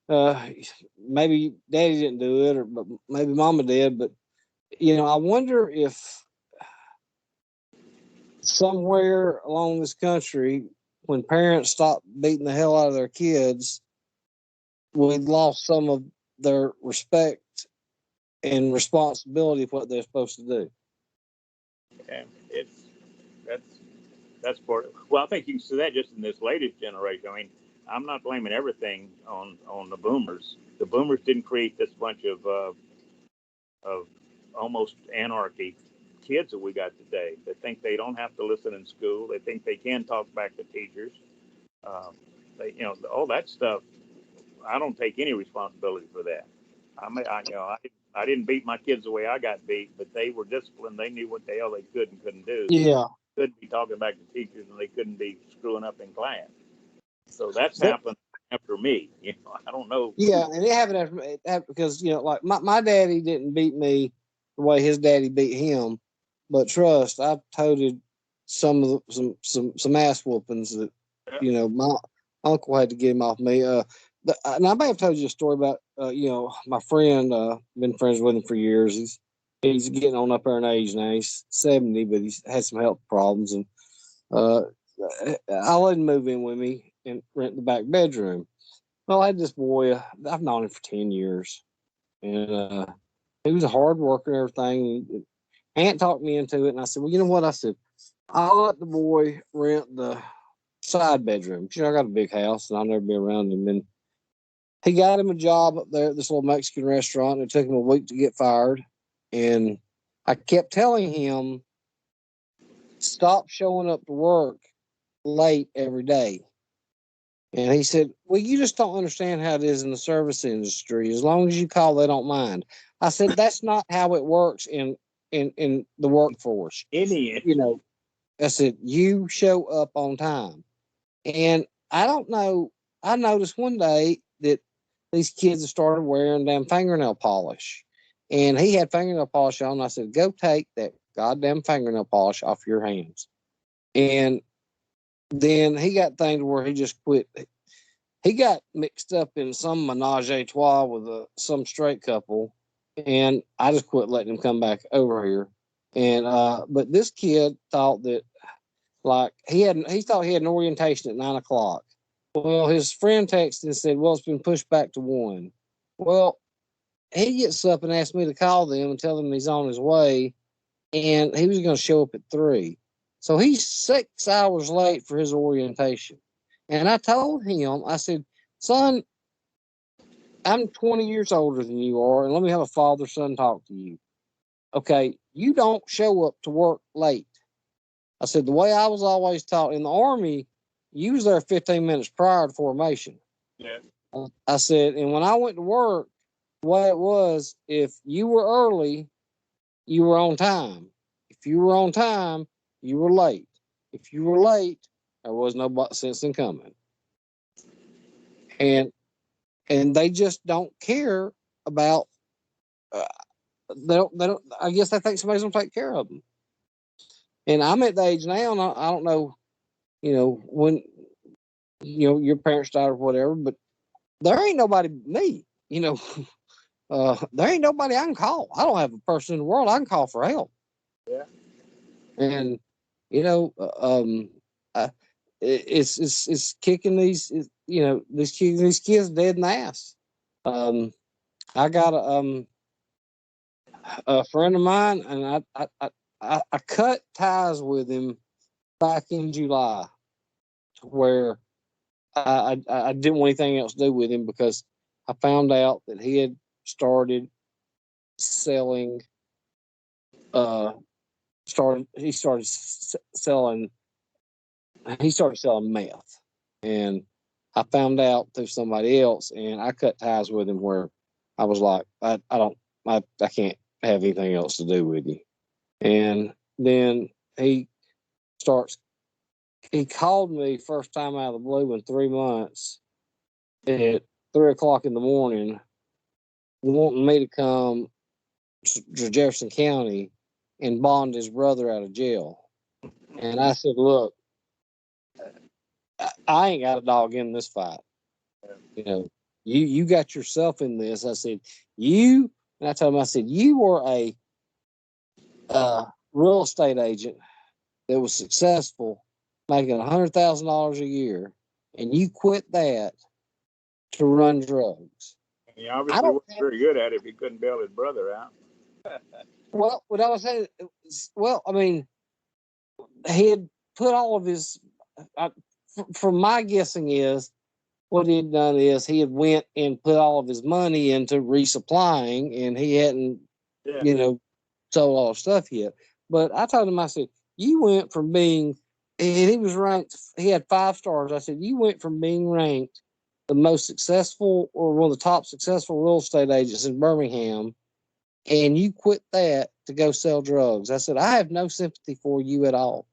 A: maybe Daddy didn't do it, but maybe Mama did. But you know, I wonder if somewhere along this country, when parents stopped beating the hell out of their kids, we lost some of their respect and responsibility of what they're supposed to do.
B: Yeah, that's part of, well, I think you can see that just in this latest generation. I mean, I'm not blaming everything on the boomers. The boomers didn't create this bunch of almost anarchy kids that we got today. They think they don't have to listen in school. They think they can talk back to teachers. You know, all that stuff. I don't take any responsibility for that. I didn't beat my kids the way I got beat, but they were disciplined. They knew what the hell they could and couldn't do.
A: Yeah.
B: They couldn't be talking back to teachers, and they couldn't be screwing up in class. So that's happened after me. You know, I don't know.
A: Yeah, and it happened because like my daddy didn't beat me the way his daddy beat him, but trust, I toted some ass whoopings that my uncle had to get him off me. And I may have told you a story about my friend. Been friends with him for years. He's getting on up there in age now. He's 70, but he's had some health problems, and uh, I let him move in with me and rent the back bedroom. Well, I had this boy. I've known him for 10 years, and he was a hard worker and everything. Aunt talked me into it, and I said, "Well, you know what?" I said, "I'll let the boy rent the side bedroom. I got a big house, and I'll never be around him." And he got him a job up there at this little Mexican restaurant, and it took him a week to get fired. And I kept telling him, "Stop showing up to work late every day." And he said, "Well, you just don't understand how it is in the service industry. As long as you call, they don't mind." I said, "That's not how it works in the workforce.
B: Any
A: I said, "You show up on time." And I don't know. I noticed one day that these kids have started wearing damn fingernail polish. And he had fingernail polish on. I said, "Go take that goddamn fingernail polish off your hands." And then he got things where he just quit. He got mixed up in some menage a trois with some straight couple, and I just quit letting him come back over here. And but this kid thought that he thought he had an orientation at 9 o'clock. Well, his friend texted and said, "Well, it's been pushed back to 1." Well, he gets up and asks me to call them and tell them he's on his way, and he was going to show up at 3. So he's 6 hours late for his orientation. And I told him, I said, "Son, I'm 20 years older than you are, and let me have a father-son talk to you. Okay, you don't show up to work late." I said, "The way I was always taught in the Army, you was there 15 minutes prior to formation."
B: Yeah.
A: I said, "And when I went to work, the way it was, if you were early, you were on time. If you were on time, you were late. If you were late, there was no sense in coming." And they just don't care about. Uh, they don't. They don't. I guess they think somebody's gonna take care of them. And I'm at the age now, and I don't know. When your parents died or whatever, but there ain't nobody but me. There ain't nobody I can call. I don't have a person in the world I can call for help.
B: Yeah.
A: And you know, it's kicking these kids dead in the ass. I got a friend of mine, and I cut ties with him back in July, where I didn't want anything else to do with him because I found out that he had started selling. He started selling. He started selling meth, and I found out through somebody else, and I cut ties with him where I was like, I can't have anything else to do with you. And then he starts. He called me first time out of the blue in 3 months at 3 o'clock in the morning, wanting me to come to Jefferson County and bond his brother out of jail. And I said, "Look, I ain't got a dog in this fight. You know, you got yourself in this." I said, and I told him, I said, "You were a real estate agent that was successful, making $100,000 a year, and you quit that to run drugs."
B: He obviously wasn't very good at it if he couldn't bail his brother out.
A: Well, what I was saying, I mean, he had put all of his, from my guessing is, what he had done is he had went and put all of his money into resupplying, and he hadn't, sold all the stuff yet. But I told him, I said, "You went from being," and he was ranked, he had 5 stars. I said, "You went from being ranked the most successful or one of the top successful real estate agents in Birmingham, and you quit that to go sell drugs." I said, "I have no sympathy for you at all."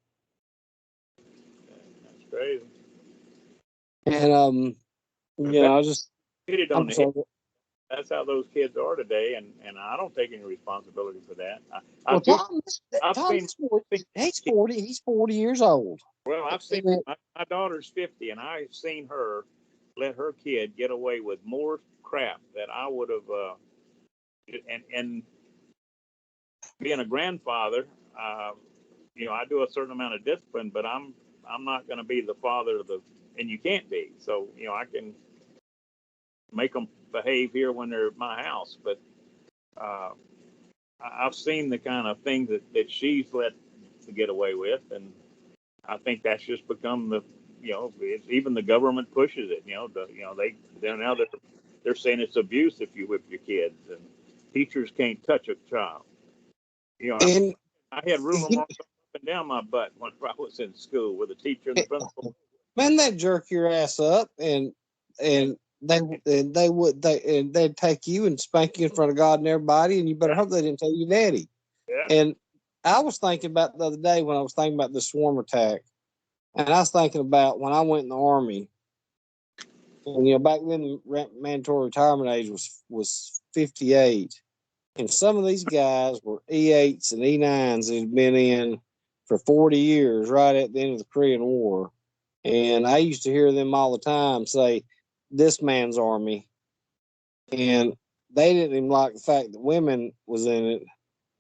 B: That's crazy.
A: And You know, I just,
B: hit it on
A: I'm
B: the head.
A: sorry.
B: That's how those kids are today, and I don't take any responsibility for that.
A: Well,
B: I've seen,
A: Tom's 40.
B: seen
A: He's 40. He's 40 years old.
B: well, I've seen
A: And
B: my daughter's 50, and I've seen her let her kid get away with more crap that I would have. And being a grandfather, uh, I do a certain amount of discipline, but I'm not going to be the father of the, and you can't be. So I can make them behave here when they're at my house, but uh, I've seen the kind of things that she's let to get away with, and I think that's just become the, even the government pushes it. They're saying it's abuse if you whip your kids, and teachers can't touch a child.
A: and
B: I had ruler marks up and down my butt when I was in school with a teacher and the principal.
A: man, they'd jerk your ass up, and they'd take you and spank you in front of God and everybody, and you better hope they didn't tell your daddy.
B: Yeah.
A: And I was thinking about the other day when I was thinking about the swarm attack, and I was thinking about when I went in the Army. And back then the mandatory retirement age was 58, and some of these guys were E8s and E9s that had been in for 40 years, right at the end of the Korean War. And I used to hear them all the time say, "This man's army," and they didn't even like the fact that women was in it.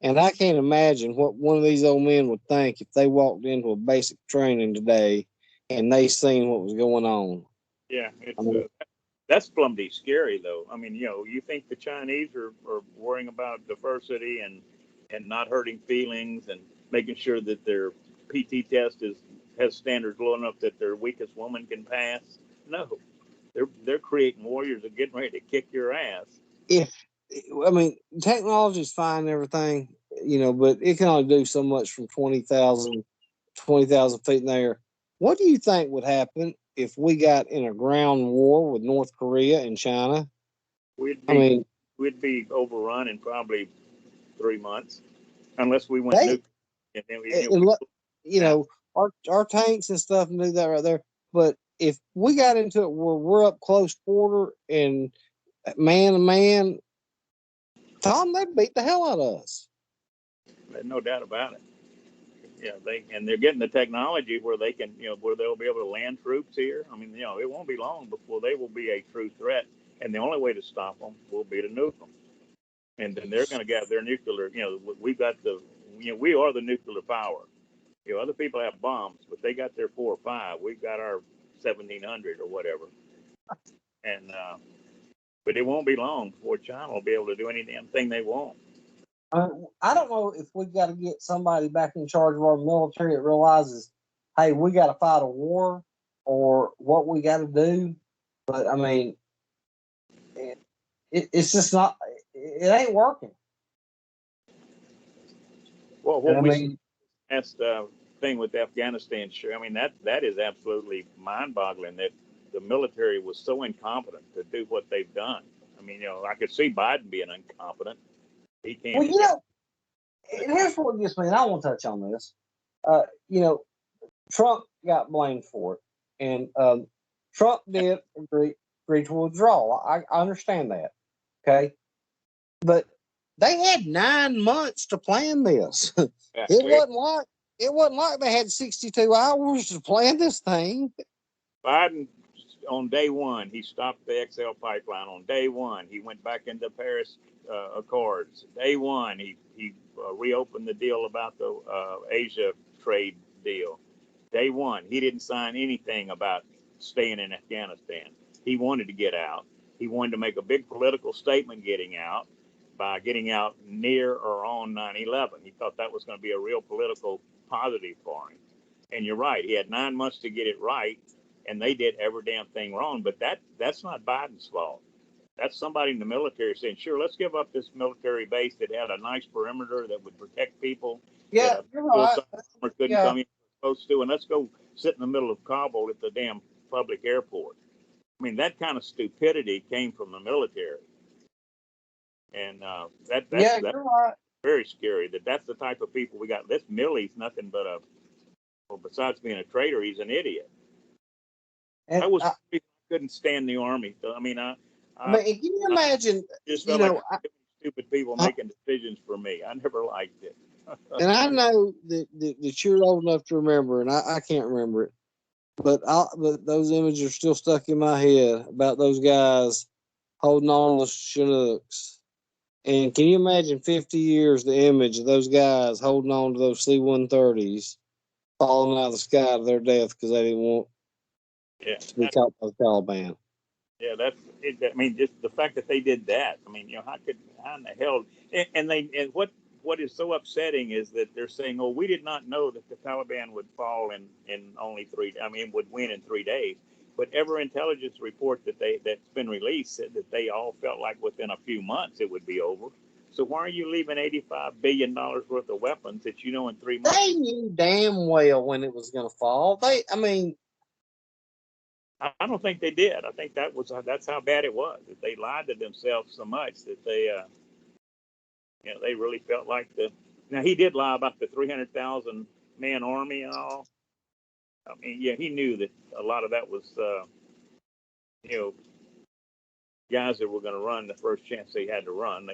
A: And I can't imagine what one of these old men would think if they walked into a basic training today and they seen what was going on.
B: Yeah,
A: I mean,
B: that's plumby scary, though. I mean, you think the Chinese are worrying about diversity and not hurting feelings and making sure that their PT test has standards low enough that their weakest woman can pass? No, they're creating warriors that are getting ready to kick your ass.
A: if I mean, technology's fine and everything, but it can only do so much from 20,000 feet in the air. What do you think would happen if we got in a ground war with North Korea and China?
B: We'd
A: I
B: be
A: mean,
B: we'd be overrun in probably 3 months, unless we went
A: they,
B: nuclear. And then
A: our tanks and stuff and do that right there. But if we got into it where we're up close quarter and man to man, Tom, they'd beat the hell out of us.
B: There's no doubt about it. Yeah, they're getting the technology where they can, where they'll be able to land troops here. I mean, it won't be long before they will be a true threat, and the only way to stop them will be to nuke them. And then they're going to get their nuclear. We've got we are the nuclear power. Other people have bombs, but they got their 4 or 5. We've got our 1,700 or whatever. And but it won't be long before China will be able to do any damn thing they want.
A: I don't know if we got to get somebody back in charge of our military that realizes, hey, we got to fight a war or what we got to do. But I mean, it's just not, it ain't working.
B: Well,
A: what we
B: last thing with Afghanistan, sure. I mean, that is absolutely mind-boggling that the military was so incompetent to do what they've done. I mean, I could see Biden being incompetent. He can't.
A: Well, and here's what gets me, and I want to touch on this. Trump got blamed for it, and Trump did agree to withdraw. I understand that, okay, but they had 9 months to plan this. It wasn't like they had 62 hours to plan this thing.
B: Biden, on day one, he stopped the XL pipeline. On day one, he went back into Paris Accords. Day one, he reopened the deal about the Asia trade deal. Day one, he didn't sign anything about staying in Afghanistan. He wanted to get out. He wanted to make a big political statement getting out by getting out near or on 9/11. He thought that was going to be a real political positive for him. And you're right. He had 9 months to get it right, and they did every damn thing wrong. But that's not Biden's fault. That's somebody in the military saying, "Sure, let's give up this military base that had a nice perimeter that would protect people.
A: Yeah, you're right.
B: Couldn't come in supposed to, and let's go sit in the middle of Kabul at the damn public airport." I mean, that kind of stupidity came from the military, and that's
A: you're right.
B: very scary. That's the type of people we got. This Milley's nothing but besides being a traitor, he's an idiot.
A: And
B: I was couldn't stand the army. So, I mean,
A: I
B: I
A: mean, can you imagine?
B: just
A: You
B: felt like
A: know,
B: stupid people making decisions for me. I never liked it.
A: and I know that you're old enough to remember, and I can't remember it, but those images are still stuck in my head about those guys holding on to Chinooks. And can you imagine 50 years the image of those guys holding on to those C-130s falling out of the sky to their death because they didn't want
B: Yeah,
A: to be caught by the Taliban?
B: yeah, that's it. I mean, just the fact that they did that. I mean, how in the hell? And what is so upsetting is that they're saying, "Oh, we did not know that the Taliban would fall in only 3. I mean, would win in 3 days." But every intelligence report that's been released said that they all felt like within a few months it would be over. So why are you leaving $85 billion worth of weapons that you know in 3 months?
A: They knew damn well when it was going to fall. I mean,
B: I don't think they did. I think that's how bad it was. That they lied to themselves so much that they really felt like the. Now he did lie about the 300,000 man army and all. I mean, yeah, he knew that a lot of that was, you know, guys that were going to run the first chance they had to run.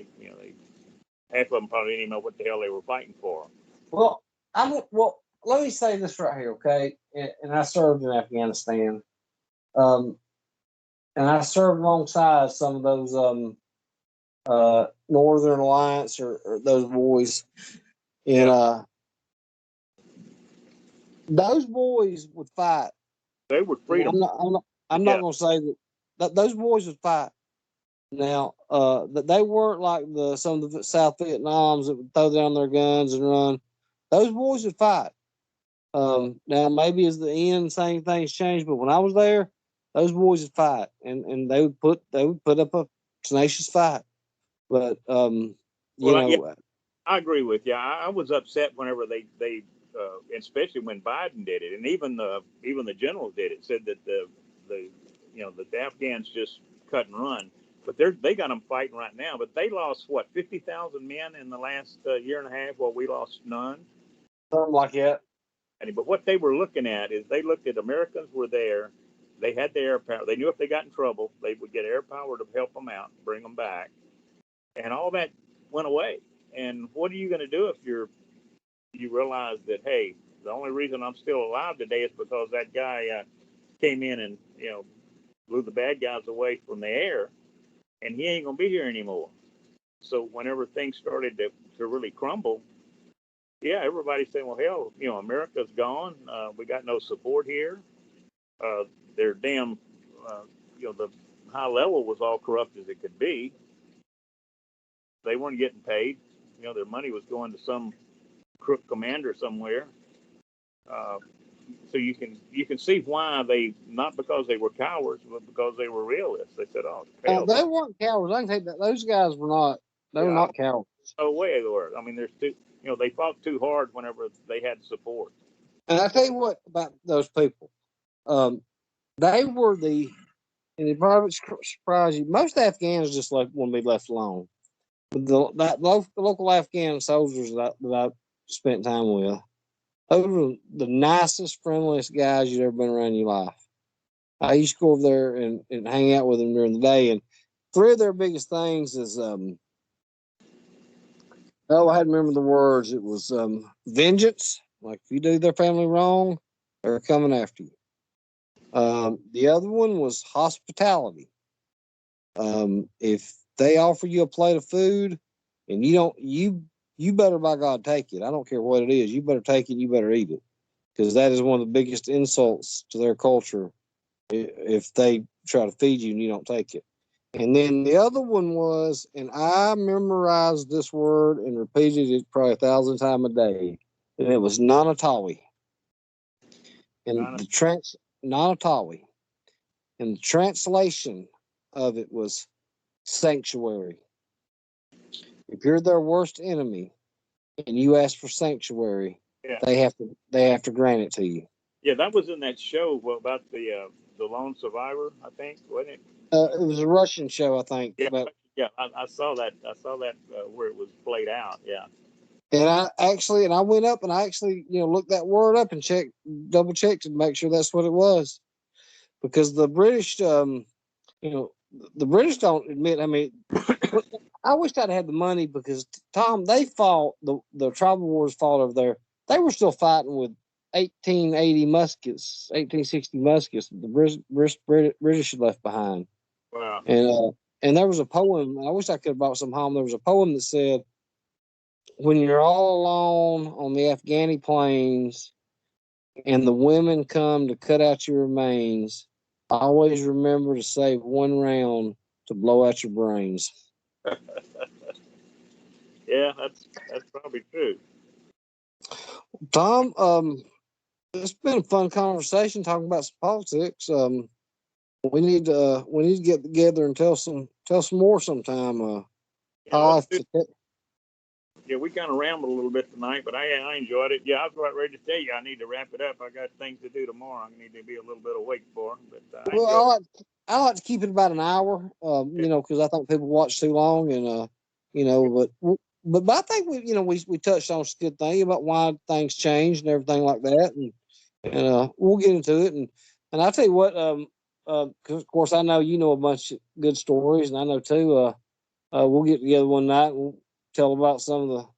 B: Half of them probably didn't even know what the hell they were fighting for.
A: well, let me say this right here, okay? And I served in Afghanistan, and I served alongside some of those Northern Alliance or those boys, and those boys would fight.
B: They were
A: And
B: freedom.
A: I'm not going to say that those boys would fight. Now, that they weren't like some of the South Vietnams that would throw down their guns and run. Those boys would fight. Now maybe as the end, same things changed, but when I was there, those boys would fight, and they would put up a tenacious fight. But
B: I agree with you. I was upset whenever they especially when Biden did it, and even the generals did it. Said that the Afghans just cut and run, but they got them fighting right now. But they lost what 50,000 men in the last year and a half, while we lost none.
A: something like that.
B: But what they were looking at is they looked at Americans were there. They had the air power. They knew if they got in trouble, they would get air power to help them out, bring them back, and all that went away. And what are you going to do if you realize that, hey, the only reason I'm still alive today is because that guy came in and blew the bad guys away from the air, and he ain't gonna be here anymore. So whenever things started to really crumble, yeah, everybody's saying, well, hell, America's gone. We got no support here. Their damn, the high level was all corrupt as it could be. They weren't getting paid. Their money was going to some crook commander somewhere. So you can see why they, not because they were cowards, but because they were realists. They said, "Oh, hell,
A: They weren't cowards. I can tell you that those guys were not. They were not cowards.
B: No way they were. I mean, they fought too hard whenever they had support."
A: And I tell you what about those people. They were and it probably surprise you. Most Afghans just want to be left alone. But the local Afghan soldiers that I spent time with, those were the nicest, friendliest guys you'd ever been around in your life. I used to go over there and hang out with them during the day. And three of their biggest things is, I had to remember the words. It was vengeance. Like if you do their family wrong, they're coming after you. The other one was hospitality. If they offer you a plate of food and you better by God take it. I don't care what it is. You better take it. You better eat it, because that is one of the biggest insults to their culture if they try to feed you and you don't take it. And then the other one was, and I memorized this word and repeated it probably 1,000 times a day, and it was Nanatawi. And Nanatawi. And the translation of it was sanctuary. If you're their worst enemy and you ask for sanctuary, they have to grant it to you.
B: Yeah, that was in that show about the lone survivor, I think, wasn't it?
A: It was a Russian show, I think.
B: Yeah, I saw that. I saw that where it was played out. Yeah.
A: And I went up and I actually looked that word up and double checked to make sure that's what it was. because the British, you know, the British don't admit. I mean, I wish I'd had the money because Tom, they fought the tribal wars fought over there. They were still fighting with 1880 muskets, 1860 muskets that the British had left behind.
B: Wow.
A: And there was a poem. I wish I could have brought some home. There was a poem that said, "When you're all alone on the Afghani plains, and the women come to cut out your remains, always remember to save one round to blow out your brains."
B: Yeah, that's probably true.
A: Tom, it's been a fun conversation talking about some politics. We need to get together and tell some more sometime.
B: Yeah, we kind of rambled a little bit tonight, but I enjoyed it. Yeah, I was about ready to tell you I need to wrap it up. I got things to do tomorrow. I need to be a little bit awake for. But
A: Well, I like to keep it about an hour. You know, because I think people watch too long, and you know, but I think we touched on a good thing about why things changed and everything like that, and we'll get into it. And I'll tell you what, cause of course I know you know a bunch of good stories, and I know too. We'll get together one night and we'll tell about some of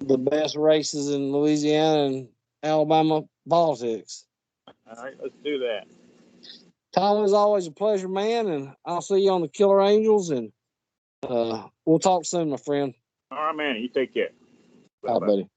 A: the best races in Louisiana and Alabama politics.
B: all right, let's do that.
A: Tom, is always a pleasure, man, and I'll see you on the Killer Angels, and we'll talk soon, my friend.
B: All right, man. You take care.
A: All right, buddy.